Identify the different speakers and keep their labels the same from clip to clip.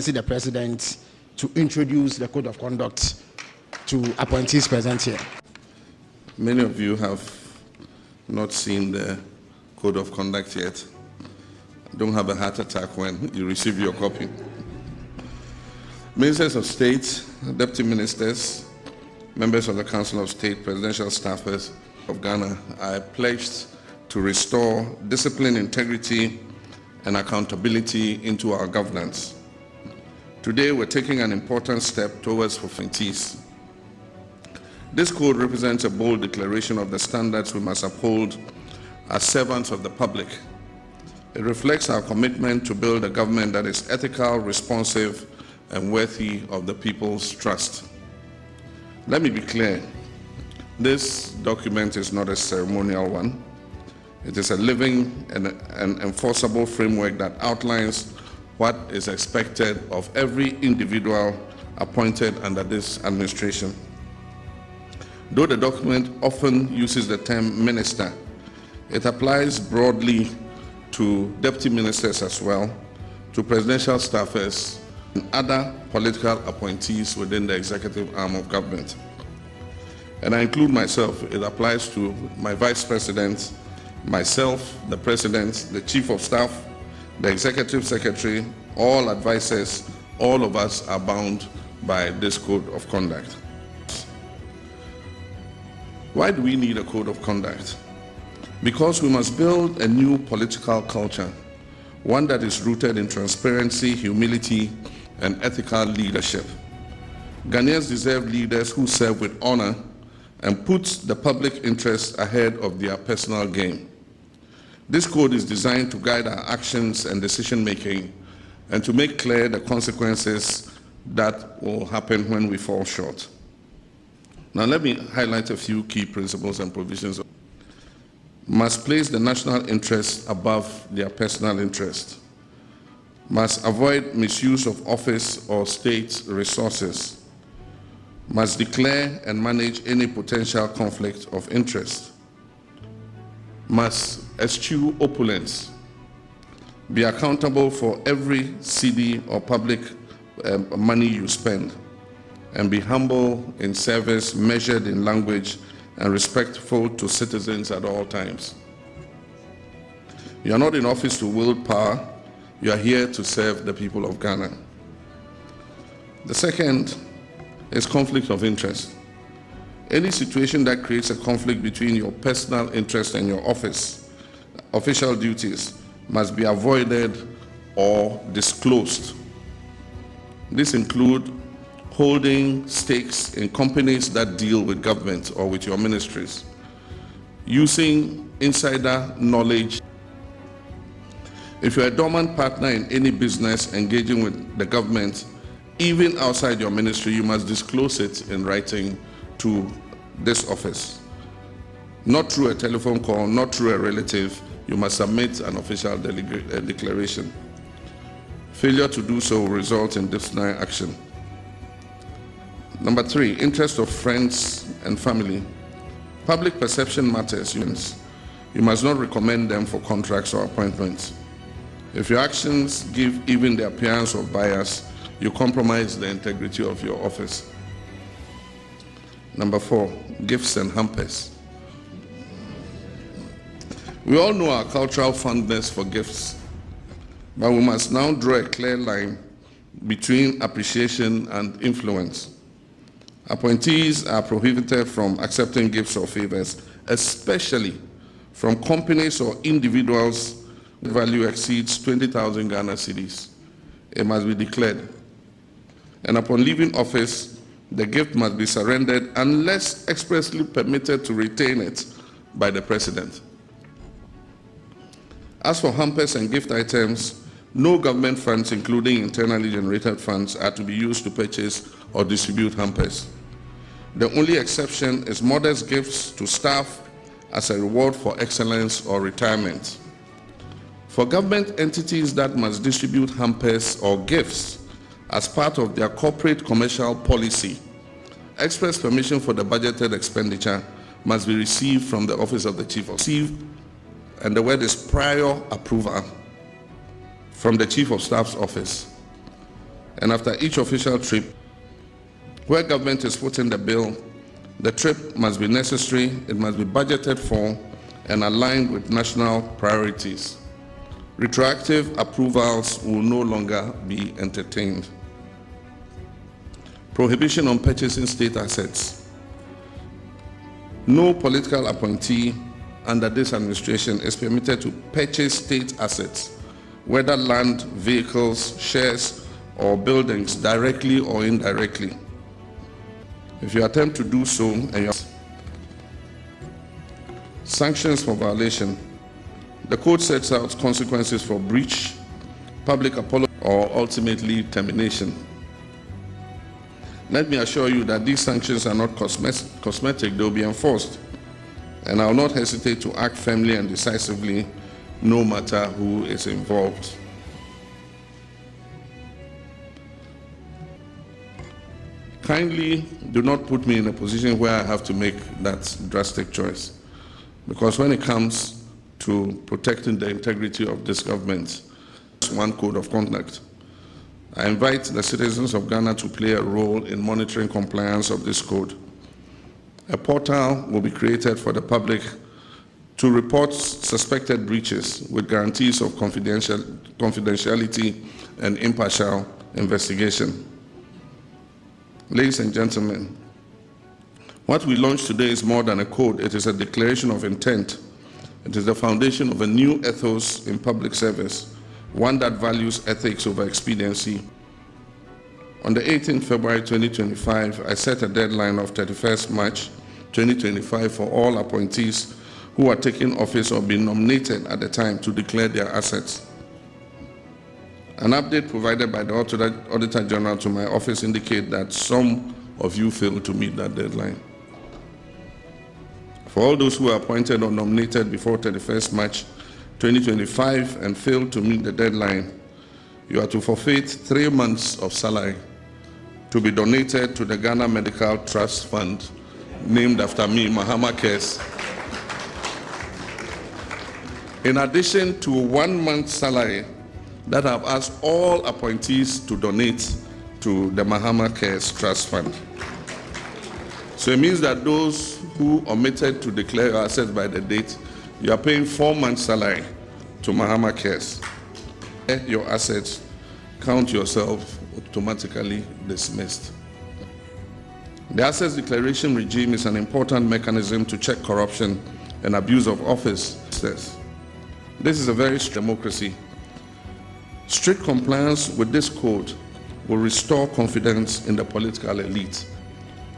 Speaker 1: fancy the president to introduce the code of conduct to appointees present here.
Speaker 2: Many of you have not seen the code of conduct yet. Don't have a heart attack when you receive your copy. Ministers of State, Deputy Ministers, members of the Council of State, presidential staffers of Ghana are pledged to restore discipline, integrity, and accountability into our governance. Today, we're taking an important step towards appointees. This code represents a bold declaration of the standards we must uphold as servants of the public. It reflects our commitment to build a government that is ethical, responsive, and worthy of the people's trust. Let me be clear. This document is not a ceremonial one. It is a living and enforceable framework that outlines what is expected of every individual appointed under this administration. Though the document often uses the term minister, it applies broadly to deputy ministers as well, to presidential staffers, and other political appointees within the executive arm of government. And I include myself. It applies to my vice president, myself, the president, the chief of staff, the executive secretary, all advisors. All of us are bound by this code of conduct. Why do we need a code of conduct? Because we must build a new political culture, one that is rooted in transparency, humility, and ethical leadership. Ghanaians deserve leaders who serve with honor and put the public interest ahead of their personal gain. This code is designed to guide our actions and decision-making and to make clear the consequences that will happen when we fall short. Now let me highlight a few key principles and provisions. Must place the national interest above their personal interest. Must avoid misuse of office or state resources. Must declare and manage any potential conflict of interest. Must eschew opulence. Be accountable for every cedi or public money you spend. And be humble in service, measured in language, and respectful to citizens at all times. You are not in office to wield power. You are here to serve the people of Ghana. The second is conflict of interest. Any situation that creates a conflict between your personal interest and your official duties must be avoided or disclosed. This includes holding stakes in companies that deal with government or with your ministries, using insider knowledge. If you're a dormant partner in any business engaging with the government, even outside your ministry, you must disclose it in writing to this office. Not through a telephone call, not through a relative. You must submit an official declaration. Failure to do so will result in disciplinary action. Number 3, interest of friends and family. Public perception matters. You must not recommend them for contracts or appointments. If your actions give even the appearance of bias, you compromise the integrity of your office. Number 4, gifts and hampers. We all know our cultural fondness for gifts, but we must now draw a clear line between appreciation and influence. Appointees are prohibited from accepting gifts or favors, especially from companies or individuals whose value exceeds 20,000 Ghana cedis. It must be declared. And upon leaving office, the gift must be surrendered unless expressly permitted to retain it by the president. As for hampers and gift items, no government funds, including internally generated funds, are to be used to purchase or distribute hampers. The only exception is modest gifts to staff as a reward for excellence or retirement. For government entities that must distribute hampers or gifts as part of their corporate commercial policy, express permission for the budgeted expenditure must be received from the Office of the Chief of Staff, and the word is prior approval from the Chief of Staff's office. and after each official trip, where government is footing the bill, the trip must be necessary, it must be budgeted for, and aligned with national priorities. Retroactive approvals will no longer be entertained. Prohibition on purchasing state assets. No political appointee under this administration is permitted to purchase state assets, whether land, vehicles, shares, or buildings, directly or indirectly. If you attempt to do so, sanctions for violation. The code sets out consequences for breach, public apology, or ultimately termination. Let me assure you that these sanctions are not cosmetic, they will be enforced. And I will not hesitate to act firmly and decisively, no matter who is involved. Kindly do not put me in a position where I have to make that drastic choice. Because when it comes to protecting the integrity of this government, it's one code of conduct. I invite the citizens of Ghana to play a role in monitoring compliance of this code. A portal will be created for the public to report suspected breaches with guarantees of confidentiality and impartial investigation. Ladies and gentlemen, what we launched today is more than a code. It is a declaration of intent. It is the foundation of a new ethos in public service, one that values ethics over expediency. On the 18th February 2025, I set a deadline of 31st March 2025 for all appointees who are taking office or being nominated at the time to declare their assets. An update provided by the Auditor General to my office indicates that some of you failed to meet that deadline. For all those who are appointed or nominated before 31st March 2025 and failed to meet the deadline, you are to forfeit 3 months of salary to be donated to the Ghana Medical Trust Fund, named after me, Mahama Cares. In addition to 1 month's salary that I've asked all appointees to donate to the Mahama Cares Trust Fund. So it means that those who omitted to declare your assets by the date, you are paying 4 months' salary to Mahama Cares. Your assets, count yourself automatically dismissed. The assets declaration regime is an important mechanism to check corruption and abuse of office. This is a very strict democracy. Strict compliance with this code will restore confidence in the political elite.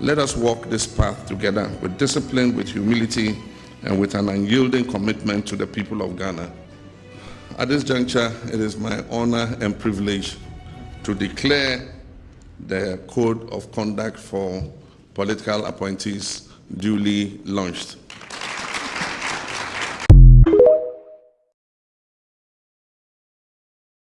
Speaker 2: Let us walk this path together with discipline, with humility, and with an unyielding commitment to the people of Ghana. At this juncture, it is my honor and privilege to declare the Code of Conduct for Political Appointees duly launched.